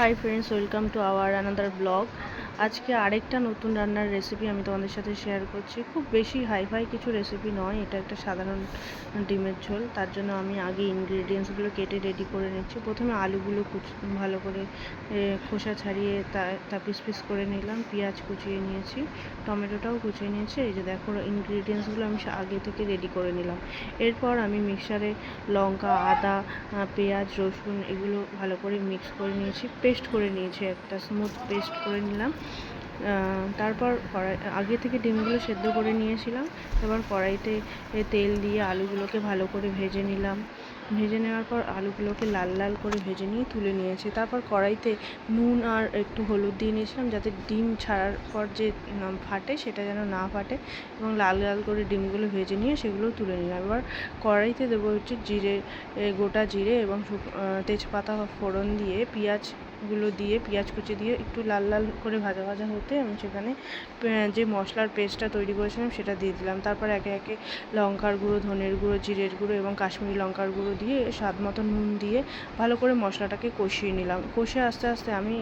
Hi friends, welcome to our another blog. আজকে আরেকটা নতুন রান্নার রেসিপি আমি তোমাদের সাথে শেয়ার করছি। খুব বেশি হাইফাই কিছু রেসিপি নয়, এটা একটা সাধারণ ডিমের ঝোল। তার জন্য আমি আগে ইনগ্রিডিয়েন্টসগুলো কেটে রেডি করে নিচ্ছি। প্রথমে আলুগুলো ভালো করে খোসা ছাড়িয়ে তা পিস পিস করে নিলাম। পেঁয়াজ কুচিয়ে নিয়েছি, টমেটোটাও কুচিয়ে নিয়েছি। এই যে দেখো, ইনগ্রিডিয়েন্টসগুলো আমি আগে থেকে রেডি করে নিলাম। এরপর আমি মিক্সারে লঙ্কা, আদা, পেঁয়াজ, রসুন এগুলো ভালো করে মিক্স করে নিয়েছি, পেস্ট করে নিয়েছি, একটা স্মুথ পেস্ট করে নিলাম। তারপর আগে থেকে ডিমগুলো সেদ্ধ করে নিয়েছিলাম। এবার কড়াইতে তেল দিয়ে আলুগুলোকে ভালো করে ভেজে নিলাম। ভেজে নেওয়ার পর আলুগুলোকে লাল লাল করে ভেজে নিয়ে তুলে নিয়েছি। তারপর কড়াইতে নুন আর একটু হলুদ দিয়ে নিয়েছিলাম, যাতে ডিম ছাড়ার পর যে ফাটে সেটা যেন না ফাটে, এবং লাল লাল করে ডিমগুলো ভেজে নিয়ে সেগুলো তুলে নিলাম। এবার কড়াইতে দেবো হচ্ছে জিরে, গোটা জিরে এবং তেজপাতা ফোড়ন দিয়ে পেঁয়াজগুলো দিয়ে, পেঁয়াজ কুচি দিয়ে একটু লাল লাল করে ভাজা ভাজা হতে আমি সেখানে যে মশলার পেস্টটা তৈরি করেছিলাম সেটা দিয়ে দিলাম। তারপর একে একে লঙ্কার গুঁড়ো, ধনের গুঁড়ো, জিরের গুঁড়ো এবং কাশ্মীরি লঙ্কার গুঁড়ো দিয়ে স্বাদ মতো নুন দিয়ে ভালো করে মশলাটাকে কষিয়ে নিলাম। কষে আস্তে আস্তে আমি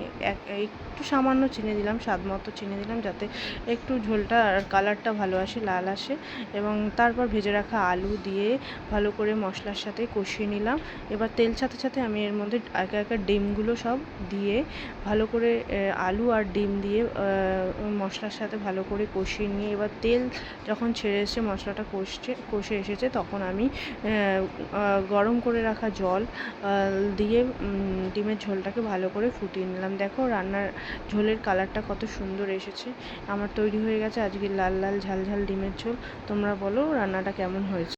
একটু সামান্য চিনি দিলাম, স্বাদ মতো চিনি দিলাম, যাতে একটু ঝোলটা আর কালারটা ভালো আসে, লাল আসে। এবং তারপর ভেজে রাখা আলু দিয়ে ভালো করে মশলার সাথে কষিয়ে নিলাম। এবার তেল সাথে সাথে আমি এর মধ্যে একে একে ডিমগুলো সব দিয়ে ভালো করে আলু আর ডিম দিয়ে মশলার সাথে ভালো করে কষিয়ে নিয়ে, এবার তেল যখন ছেড়ে এসে মশলাটা কষে এসেছে, তখন আমি গরম করে রাখা জল দিয়ে ডিমের ঝোলটাকে ভালো করে ফুটিয়ে নিলাম। দেখো, রান্নার ঝোলের কালারটা কত সুন্দর এসেছে। আমার তৈরি হয়ে গেছে আজকে লাল লাল ঝাল ঝাল ডিমের ঝোল। তোমরা বলো রান্নাটা কেমন হয়েছে।